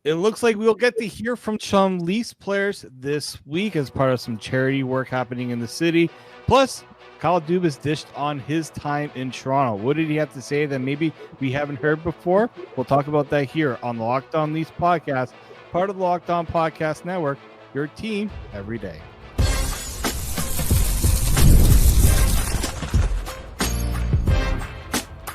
It looks like we'll get to hear from some Leafs players this week as part of some charity work happening in the city. Plus, Kyle Dubas dished on his time in Toronto. What did he have to say that maybe we haven't heard before? We'll talk about that here on the Locked On Leafs podcast, part of the Locked On Podcast Network, your team every day.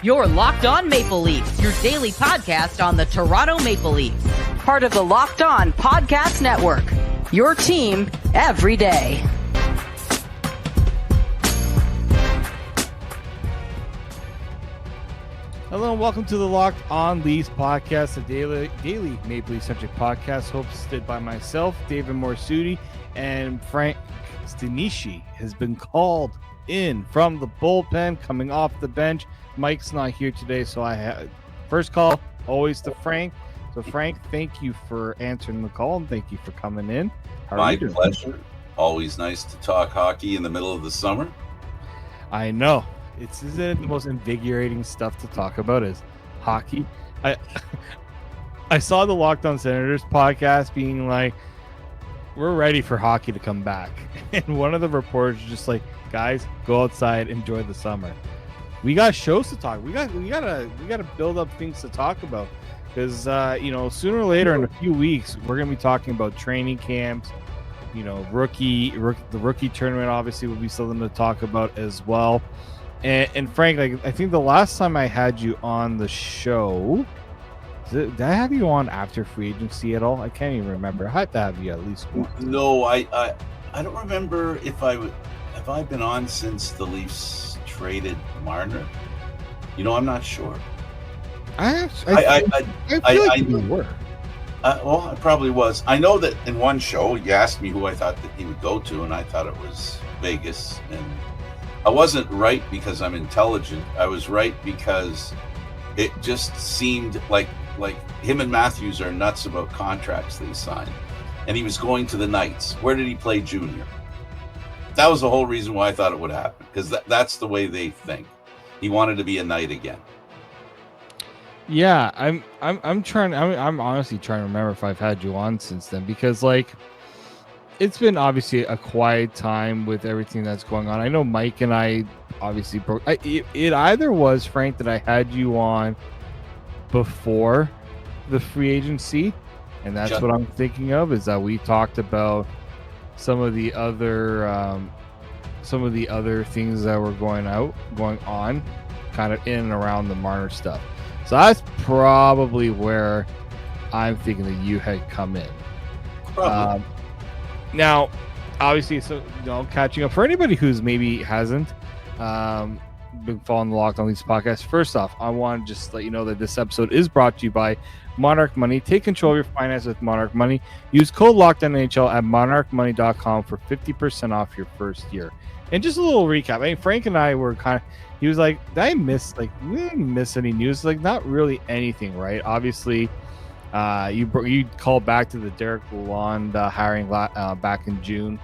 You're Locked On Maple Leafs, your daily podcast on the Toronto Maple Leafs. Part of the Locked On Podcast Network, your team every day. Hello and welcome to the Locked On Leafs podcast, a daily Maple Leaf-centric podcast hosted by myself, David Morsuti, and Frank Stanishi has been called in from the bullpen, coming off the bench. Mike's not here today, so I have first call always to Frank. So Frank, thank you for answering the call and thank you for coming in. My pleasure. Always nice to talk hockey in the middle of the summer. I know. Isn't it the most invigorating stuff to talk about is hockey? I saw the Locked On Senators podcast being like, we're ready for hockey to come back. And one of the reporters was just like, guys, go outside, enjoy the summer. We got shows to talk. We gotta build up things to talk about because sooner or later in a few weeks we're gonna be talking about training camps. The rookie tournament obviously will be something to talk about as well. And Frank, I think the last time I had you on the show, did I have you on after free agency at all? I can't even remember. I had to have you at least once. No, I don't remember if have I been on since the Leafs traded Marner. I'm not sure. I feel like you were. Well, I probably was. I know that in one show you asked me who I thought that he would go to, and I thought it was Vegas. And I wasn't right because I'm intelligent. I was right because it just seemed like him and Matthews are nuts about contracts they signed. And he was going to the Knights. Where did he play junior? That was the whole reason why I thought it would happen, because that's the way they think. He wanted to be a Knight again. Yeah, I'm honestly trying to remember if I've had you on since then, because it's been obviously a quiet time with everything that's going on. I know Mike and I obviously broke. It either was, Frank, that I had you on before the free agency, and that's what I'm thinking of, is that we talked about some of the other things that were going on kind of in and around the Marner stuff. So that's probably where I'm thinking that you had come in. Probably. Now, obviously, catching up for anybody who's maybe hasn't been following the Locked On Leafs podcast. First off, I want to just let you know that this episode is brought to you by Monarch Money. Take control of your finances with Monarch Money. Use code LOCKEDONNHL at monarchmoney.com for 50% off your first year. And just a little recap. I mean, Frank and I were he was like, we didn't miss any news. Not really anything, right? Obviously, you called back to the Derek Lalonde hiring back in June.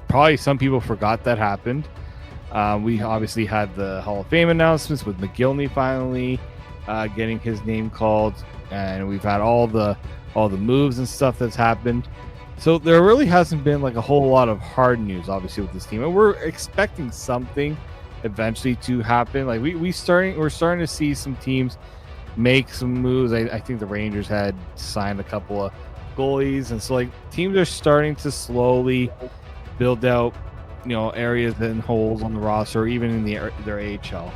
Probably some people forgot that happened. We obviously had the Hall of Fame announcements with McGillney finally getting his name called, and we've had all the moves and stuff that's happened. So there really hasn't been a whole lot of hard news, obviously, with this team, and we're expecting something eventually to happen. We're starting to see some teams make some moves. I think the Rangers had signed a couple of goalies, and so teams are starting to slowly build out areas and holes on the roster, or even in their AHL.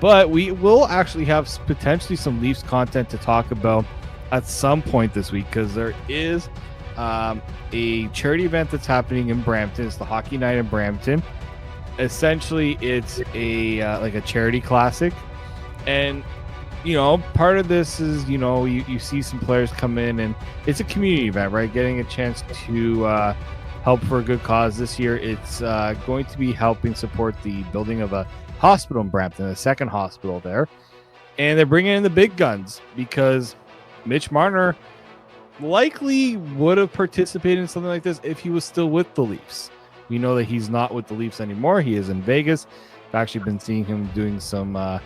But we will actually have potentially some Leafs content to talk about at some point this week, because there is a charity event that's happening in Brampton. It's the Hockey Night in Brampton. Essentially, it's a charity classic, and part of this is you see some players come in, and it's a community event, right? Getting a chance to help for a good cause. This year, it's going to be helping support the building of a hospital in Brampton, a second hospital there, and they're bringing in the big guns because Mitch Marner likely would have participated in something like this if he was still with the Leafs. We know that he's not with the Leafs anymore. He is in Vegas. I've actually been seeing him doing some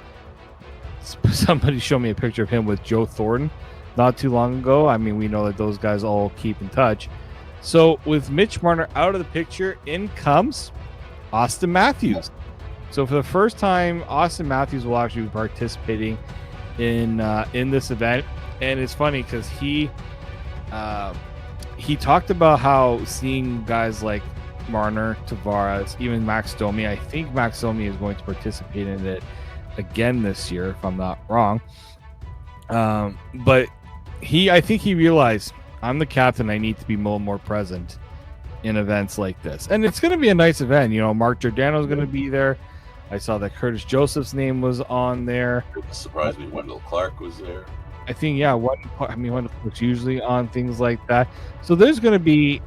somebody showed me a picture of him with Joe Thornton not too long ago. I mean, we know that those guys all keep in touch. So with Mitch Marner out of the picture, in comes Austin Matthews. So for the first time, Austin Matthews will actually be participating in this event, and it's funny because he talked about how seeing guys like Marner, Tavares, even Max Domi. I think Max Domi is going to participate in it again this year, if I'm not wrong. But I think he realized, I'm the captain. I need to be more present in events like this, and it's going to be a nice event. You know, Mark Giordano is going to be there. I saw that Curtis Joseph's name was on there. It surprised me. Wendell Clark was there. I think, yeah. Wendell Clark's usually on things like that. So there's going to be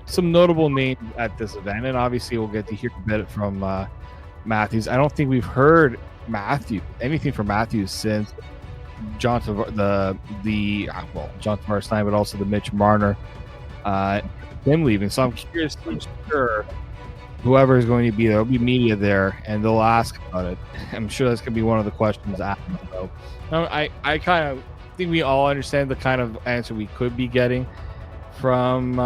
some notable names at this event, and obviously we'll get to hear a bit from Matthews. I don't think we've heard anything from Matthews since John Tavares time, but also the Mitch Marner him leaving. So I'm curious. I'm sure whoever is going to be there, there'll be media there, and they'll ask about it. I'm sure that's going to be one of the questions asked. So I kind of think we all understand the kind of answer we could be getting from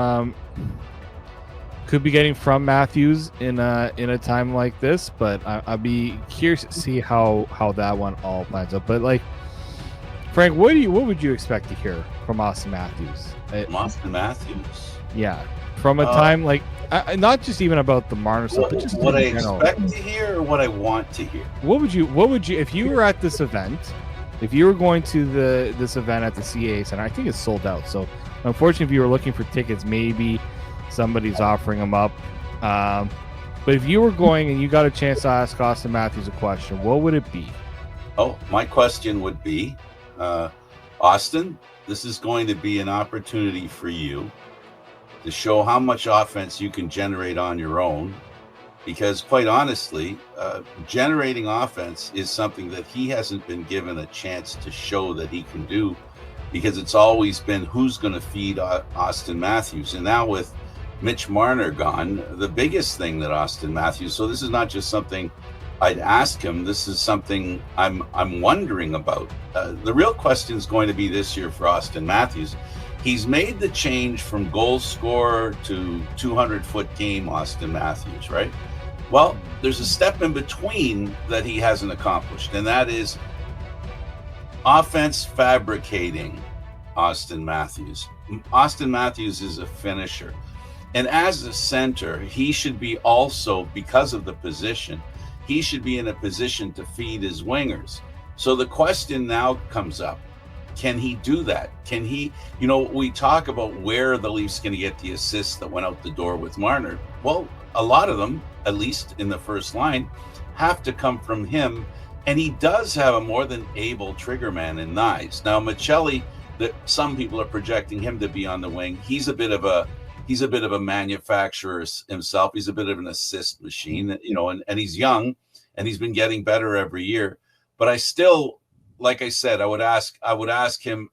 Matthews in a time like this, but I'll be curious to see how that one all plans out. But like, Frank, what would you expect to hear from Austin Matthews? Austin Matthews. Yeah, from a time like not just even about the Marner stuff, but just what I expect to hear or what I want to hear. What would you if you were at this event? If you were going to this event at the CAA Center, I think it's sold out. So unfortunately, if you were looking for tickets, maybe somebody's offering them up. But if you were going and you got a chance to ask Austin Matthews a question, what would it be? Oh, my question would be, Austin, this is going to be an opportunity for you to show how much offense you can generate on your own. Because quite honestly, generating offense is something that he hasn't been given a chance to show that he can do, because it's always been who's going to feed Austin Matthews. And now with Mitch Marner gone, the biggest thing that Austin Matthews, so this is not just something I'd ask him, this is something I'm wondering about. The real question is going to be this year for Austin Matthews. He's made the change from goal scorer to 200-foot game Austin Matthews, right? Well, there's a step in between that he hasn't accomplished, and that is offense fabricating Austin Matthews. Austin Matthews is a finisher. And as a center, he should be also, because of the position, he should be in a position to feed his wingers. So the question now comes up, can he do that? Can he, we talk about where the Leafs going to get the assists that went out the door with Marner. Well, a lot of them, at least in the first line, have to come from him. And he does have a more than able trigger man in Knies. Now, Michelli, that some people are projecting him to be on the wing. He's a bit of a manufacturer himself. He's a bit of an assist machine, and he's young and he's been getting better every year. But I still, like I said, I would ask him